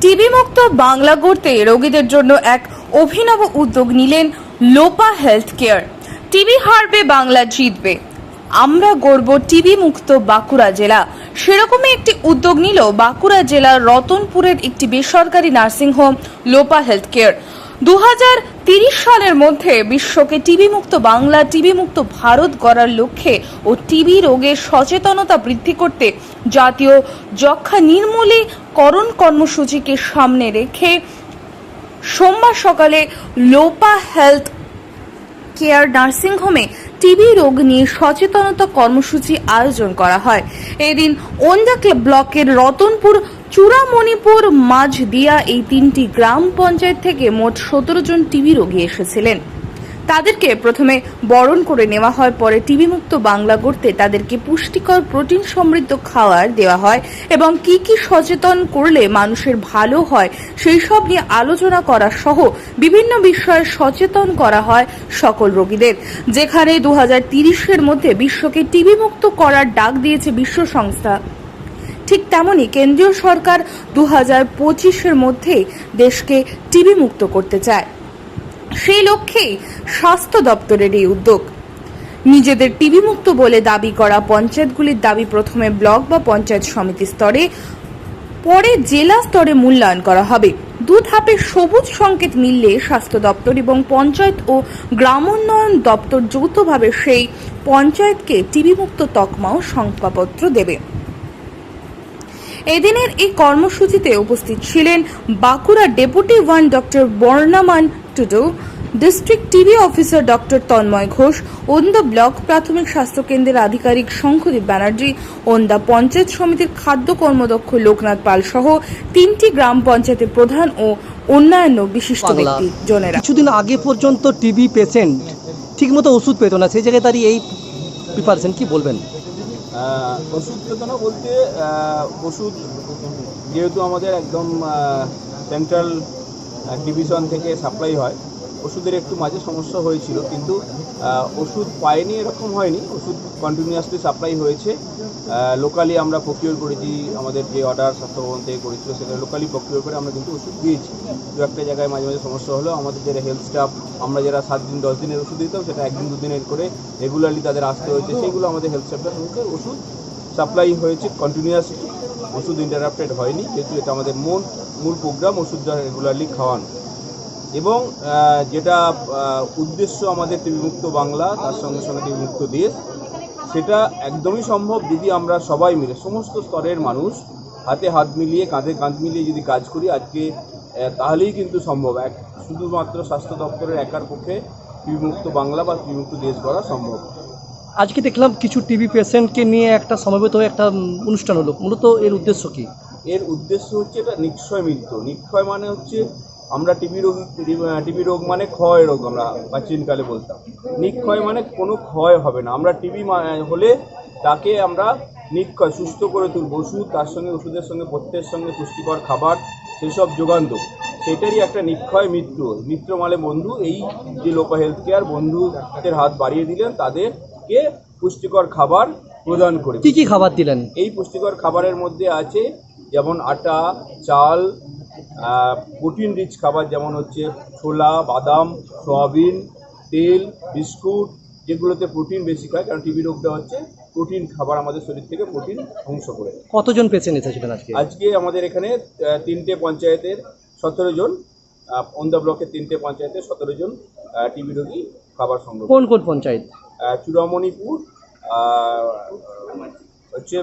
TB মুক্ত বাংলা গড়তে রোগীদের জন্য এক অভিনব উদ্যোগ নিলেন লোপা হেলথ কেয়ার। টিবি হারবে, বাংলা জিতবে, আমরা গড়ব টিবি মুক্ত বাঁকুড়া জেলা। সেরকমই একটি উদ্যোগ নিল বাঁকুড়া জেলার রতনপুরের একটি বেসরকারি নার্সিংহোম লোপা হেলথ কেয়ার। 2030 সালের মধ্যে বিশ্বকে টিবি মুক্ত বাংলা, টিবি মুক্ত ভারত গড়ার লক্ষ্যে ও টিবি রোগের সচেতনতা বৃদ্ধি করতে জাতীয় যক্ষ্মা নির্মূলীকরণ কর্মসূচিকে সামনে রেখে সোমবার সকালে লোপা হেলথ কেয়ার নার্সিংহোমে টিবি রোগ নিয়ে সচেতনতা কর্মসূচি আয়োজন করা হয়। এদিন ওন্দা ব্লকের রতনপুর, চূড়ামণিপুর, মাঝদিয়া এই তিনটি গ্রাম পঞ্চায়েত থেকে মোট 17 জন টিবি রোগী এসেছিলেন। তাদেরকে প্রথমে বরণ করে নেওয়া হয়, পরে টিবি মুক্ত বাংলা গড়তে তাদেরকে পুষ্টিকর প্রোটিন সমৃদ্ধ খাবার দেওয়া হয় এবং কি কি সচেতন করলে মানুষের ভালো হয় সেই সব নিয়ে আলোচনা করা সহ বিভিন্ন বিষয়ে সচেতন করা হয় সকল রোগীদের। যেখানে 2030-এর মধ্যে বিশ্বকে টিবি মুক্ত করার ডাক দিয়েছে বিশ্ব সংস্থা, ঠিক তেমনি কেন্দ্রীয় সরকার 2025-এর মধ্যে দেশকে টিবি মুক্ত করতে চায়। সেই লক্ষ্যেই স্বাস্থ্য দপ্তরের এই উদ্যোগ। নিজেদের টিবি মুক্ত বলে দাবি করা পঞ্চায়েতগুলির দাবি প্রথমে ব্লক বা পঞ্চায়েত সমিতি স্তরে, পরে জেলা স্তরে মূল্যায়ন করা হবে। দু ধাপে সবুজ সংকেত মিললে স্বাস্থ্য দপ্তর এবং পঞ্চায়েত ও গ্রামোন্নয়ন দপ্তর যৌথভাবে সেই পঞ্চায়েতকে টিবি মুক্ত তকমা ও শংসাপত্র দেবে। এদিনের এই কর্মসূচিতে উপস্থিত ছিলেন Bankura deputy 1 doctor Barnaman Tudu, district TB officer doctor Tanmay Ghosh, Onda block প্রাথমিক স্বাস্থ্য কেন্দ্রের আধিকারিক শঙ্খদীপ ব্যানার্জি, ওন্দা পঞ্চায়েত সমিতির খাদ্য কর্মদক্ষ লোকনাথ পাল সহ 3টি গ্রাম পঞ্চায়েতের প্রধান ও অন্যান্য বিশিষ্ট ব্যক্তিজনেরা। কিছুদিন আগে পর্যন্ত টিবি পেশেন্ট ঠিকমতো ওষুধ পেত না, সেই জায়গায় দাঁড়িয়ে এই প্রিপারেশন কি বলবেন? ওষুধ পেত না বলতে ওষুধ যেহেতু আমাদের একদম সেন্ট্রাল ডিভিশন থেকে সাপ্লাই হয়, ওষুধের একটু মাঝে সমস্যা হয়েছিল, কিন্তু ওষুধ পায়নি এরকম হয়নি। ওষুধ কন্টিনিউয়াসলি সাপ্লাই হয়েছে। লোকালি আমরা প্রকিউর করেছি, আমাদের যে অর্ডার স্বাস্থ্যভবন থেকে করেছিল সেটা লোকালি প্রকিউর করে আমরা কিন্তু ওষুধ দিয়েছি। দু একটা জায়গায় মাঝে মাঝে সমস্যা হলো, আমাদের যারা হেলথ স্টাফ, আমরা যারা 7 দিন 10 দিনের ওষুধ দিতাম সেটা 1 দিন 2 দিনের করে রেগুলারলি তাদের আসতে হয়েছে। সেইগুলো আমাদের হেলথ স্টাফের সঙ্গে ওষুধ সাপ্লাই হয়েছে কন্টিনিউয়াসলি, ওষুধ ইন্টারাপ্টেড হয়নি, যেহেতু এটা আমাদের মূল প্রোগ্রাম ওষুধ রেগুলারলি খাওয়ানো। এবং যেটা উদ্দেশ্য আমাদের টিবিমুক্ত বাংলা, তার সঙ্গে সঙ্গে টিবিমুক্ত দেশ, সেটা একদমই সম্ভব যদি আমরা সবাই মিলে, সমস্ত স্তরের মানুষ হাতে হাত মিলিয়ে, কাঁধে কাঁধ মিলিয়ে যদি কাজ করি আজকে, তাহলেই কিন্তু সম্ভব। শুধুমাত্র স্বাস্থ্য দপ্তরের একার পক্ষে টিবিমুক্ত বাংলা বা টিবিমুক্ত দেশ গড়া সম্ভব। আজকে দেখলাম কিছু টিবি পেশেন্টকে নিয়ে একটা সমবেত হয়ে একটা অনুষ্ঠান হলো, মূলত এর উদ্দেশ্য কি? এর উদ্দেশ্য হচ্ছে এটা নিক্ষয় মৃত্যু। নিক্ষয় মানে হচ্ছে আমরা টিবি রোগ মানে ক্ষয় রোগ, আমরা প্রাচীনকালে বলতাম। নিক্ষয় মানে কোনো ক্ষয় হবে না। আমরা টিবি হলে তাকে আমরা নিক্ষয়, সুস্থ করে তুলব। ওষুধ, তার সঙ্গে ওষুধের সঙ্গে পথ্যের সঙ্গে পুষ্টিকর খাবার সেসব যোগান দেব, সেটারই একটা নিক্ষয় মৃত্যু। মিত্র মানে বন্ধু। এই যে লোপা হেলথ কেয়ার বন্ধুদের হাত বাড়িয়ে দিলেন, তাদেরকে পুষ্টিকর খাবার প্রদান করে। কি কি খাবার দিলেন? এই পুষ্টিকর খাবারের মধ্যে আছে যেমন আটা, চাল, প্রোটিন রিচ খাবার যেমন হচ্ছে ছোলা, বাদাম, সয়াবিন, তেল, বিস্কুট, যেগুলোতে প্রোটিন বেশি খায়, কারণ টিবি রোগটা হচ্ছে প্রোটিন খাবার, আমাদের শরীর থেকে প্রোটিন ধ্বংস করে। কতজন পেশেন্ট এসেছিলেন আজকে? আজকে আমাদের এখানে 3টে পঞ্চায়েতের 17 জন, ওন্দা ব্লকের 3টে পঞ্চায়েতের 17 জন টিবি রোগী খাবার সংগ্রহ। কোন কোন পঞ্চায়েত? চূড়ামণিপুর, হচ্ছে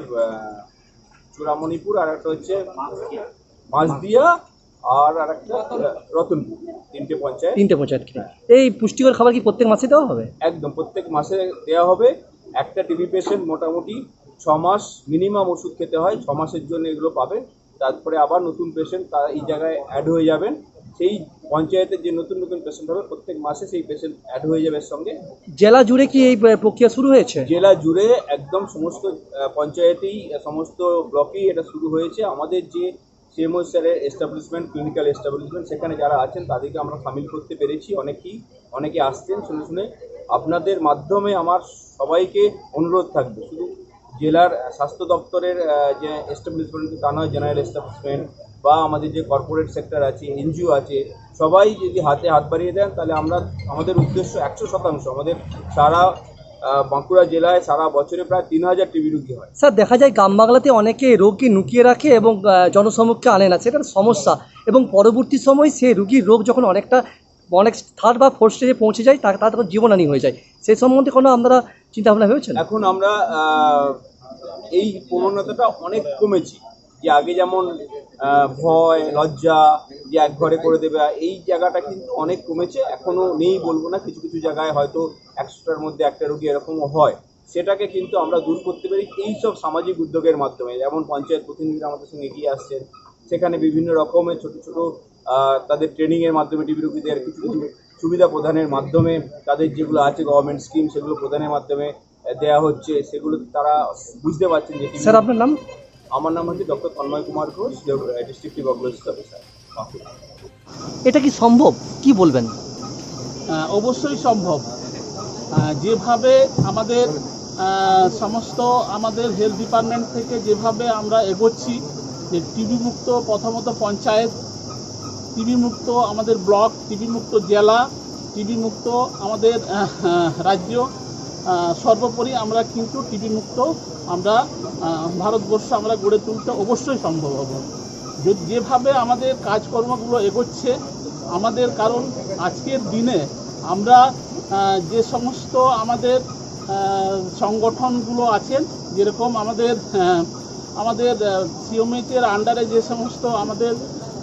চূড়ামণিপুর, আর একটা হচ্ছে মাঝদিয়া, আর একটা রতনপুর। 3টে পঞ্চায়েত। এই পুষ্টিকর খাবার কি প্রত্যেক মাসে দেওয়া হবে? একদম প্রত্যেক মাসে দেওয়া হবে। একটা টিবি পেশেন্ট মোটামুটি 6 মাস মিনিমাম ওষুধ খেতে হয়, 6 মাসের জন্য এগুলো পাবেন। তারপরে আবার নতুন পেশেন্ট তারা এই জায়গায় অ্যাড হয়ে যাবেন। সেই পঞ্চায়েতের যে নতুন পেশেন্ট হবে প্রত্যেক মাসে সেই পেশেন্ট অ্যাড হয়ে যাবে এর সঙ্গে। জেলা জুড়ে কি এই প্রক্রিয়া শুরু হয়েছে? জেলা জুড়ে একদম সমস্ত পঞ্চায়েতেই, সমস্ত ব্লকেই এটা শুরু হয়েছে। আমাদের যে সিএমও স্যারের এস্টাবলিশমেন্ট, ক্লিনিক্যাল এস্টাবলিশমেন্ট, সেখানে যারা আছেন তাদেরকে আমরা সামিল করতে পেরেছি। অনেকে আসছেন শুনে। আপনাদের মাধ্যমে আমার সবাইকে অনুরোধ থাকবে, শুধু জেলার স্বাস্থ্য দপ্তরের যে এস্টাবলিশমেন্ট তা নয়, জেনারেল এস্টাবলিশমেন্ট, বা আমাদের যে কর্পোরেট সেক্টর আছে, এনজিও আছে, সবাই যদি হাতে হাত বাড়িয়ে দেন তাহলে আমাদের উদ্দেশ্য 100%। আমাদের সারা বাঁকুড়া জেলায় সারা বছরে প্রায় 3000 টিবি রোগী হয়। স্যার, দেখা যায় গ্রাম বাংলাতে অনেকে রোগকে লুকিয়ে রাখে এবং জনসমক্ষে আনে না, সেটা সমস্যা। এবং পরবর্তী সময় সে রোগীর রোগ যখন অনেক থার্ড বা ফোর্থ স্টেজে পৌঁছে যায়, তার তখন জীবনহানি হয়ে যায়। সেই সম্বন্ধে কোনো আপনারা চিন্তা ভাবনা ভেবেছেন? এখন আমরা এই প্রবণতাটা অনেক কমেছি, যে আগে যেমন ভয় লজ্জা যে এক ঘরে করে দেবে, এই জায়গাটা কিন্তু অনেক কমেছে। এখনো নেই বলবো না, কিছু কিছু জায়গায় হয়তো 100টার মধ্যে একটা রোগী এরকমও হয়। সেটাকে কিন্তু আমরা দূর করতে পারি এই সব সামাজিক উদ্যোগের মাধ্যমে। যেমন পঞ্চায়েত প্রতিনিধিরা আমাদের সঙ্গে এগিয়ে আসছেন, সেখানে বিভিন্ন রকমের ছোট ছোট তাদের ট্রেনিংয়ের মাধ্যমে টিবি রোগীদের কিছু কিছু সুবিধা প্রদানের মাধ্যমে, তাদের যেগুলো আছে গভর্নমেন্ট স্কিম সেগুলো প্রদানের মাধ্যমে দেয়া হচ্ছে, সেগুলো তারা বুঝতে পারছেন যে স্যার, আপনার নাম? আমার নাম হচ্ছে doctor Tanmay Kumar Ghosh, district tuberculosis officer. এটা কি সম্ভব, কি বলবেন? অবশ্যই সম্ভব। যেভাবে আমাদের সমস্ত আমাদের হেলথ ডিপার্টমেন্ট থেকে যেভাবে আমরা এগোচ্ছি, যে টিবি মুক্ত প্রথমত পঞ্চায়েত, টিবি মুক্ত আমাদের ব্লক, টিবি মুক্ত জেলা, টিবি মুক্ত আমাদের রাজ্য, সর্বোপরি আমরা কিন্তু টিবি মুক্ত আমরা ভারতবর্ষ আমরা গড়ে তুলতে অবশ্যই সম্ভব হব যেভাবে আমাদের কাজকর্মগুলো এগোচ্ছে আমাদের। কারণ আজকের দিনে আমরা যে সমস্ত আমাদের সংগঠনগুলো আছেন, যেরকম আমাদের সিওমএইচের আন্ডারে যে সমস্ত আমাদের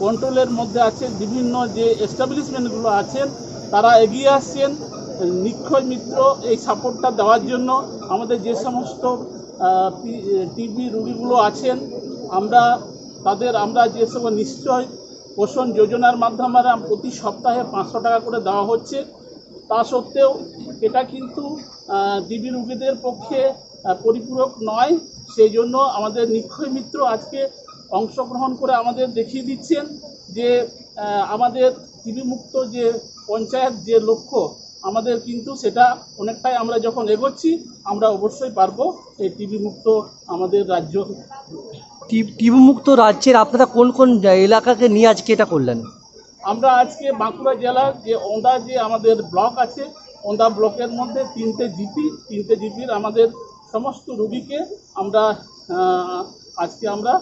কন্ট্রোলের মধ্যে আছে বিভিন্ন যে এস্টাবলিশমেন্টগুলো আছেন, তারা এগিয়ে আসছেন নিক্ষয় মিত্র এই সাপোর্টটা দেওয়ার জন্য। আমাদের যে সমস্ত টিবি রোগীগুলো আছেন, আমরা যে সব নিশ্চয় পোষণ যোজনার মাধ্যমে প্রতি সপ্তাহে 500 টাকা করে দেওয়া হচ্ছে। তা সত্ত্বেও এটা কিন্তু টিবি রোগীদের পক্ষে পরিপূরক নয়। সেই জন্য আমাদের নিক্ষয় মিত্র আজকে অংশগ্রহণ করে আমাদের দেখিয়ে দিচ্ছেন যে আমাদের টিবি মুক্ত যে পঞ্চায়েত যে লক্ষ্য আমাদের, কিন্তু সেটা অনেকটাই আমরা যখন এগোচ্ছি আমরা অবশ্যই পারবো এই টিবি মুক্ত আমাদের রাজ্য। টিবি মুক্ত রাজ্যের আপনারা কোন কোন এলাকাকে নিয়ে আজকে এটা করলেন? আমরা আজকে বাঁকুড়া জেলার যে ওন্দা যে আমাদের ব্লক আছে, ওন্দা ব্লকের মধ্যে 3টে জিপির আমাদের সমস্ত রোগীকে আমরা আজকে আমরা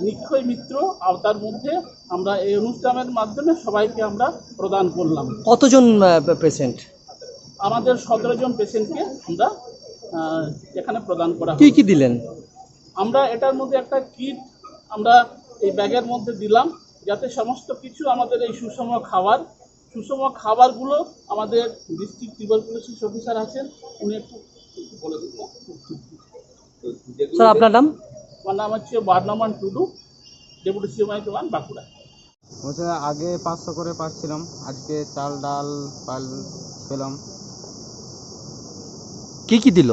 নিক্ষয় মিত্র আওতার মধ্যে আমরা এই অনুষ্ঠানের মাধ্যমে সবাইকে আমরা প্রদান করলাম। কতজন পেশেন্ট? আমাদের 17 জন পেশেন্টকে আমরা এখানে প্রদান করা। কি কি দিলেন? আমরা এটার মধ্যে একটা কিট আমরা এই ব্যাগের মধ্যে দিলাম, যাতে সমস্ত কিছু আমাদের এই সুষম খাবারগুলো আমাদের ডিস্ট্রিক্ট টিউবারকুলোসিস অফিসার আছেন, উনি একটু বলে দিন। স্যার, আপনার নাম? আমার নাম হচ্ছে বারনামান টুডু, ডেপুটি সিএমআই 1 বাঁকুড়া। বলছে আগে 500 করে পাচ্ছিলাম, আজকে চাল ডাল পেলাম। কি কি দিল?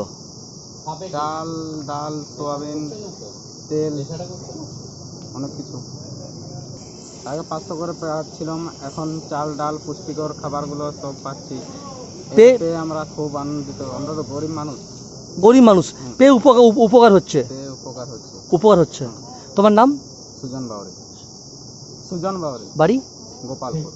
চাল ডাল সোয়াবিন তেল অনেক কিছু। আগে 500 করে পাচ্ছিলাম, এখন চাল ডাল পুষ্টিকর খাবারগুলো সব পাচ্ছি। পেয়ে আমরা খুব আনন্দিত। আমরা তো গরিব মানুষ পেয়ে উপকার হচ্ছে। উপকার হচ্ছে। তোমার নাম? সুজন বাউরি। বাড়ি? গোপালপুর।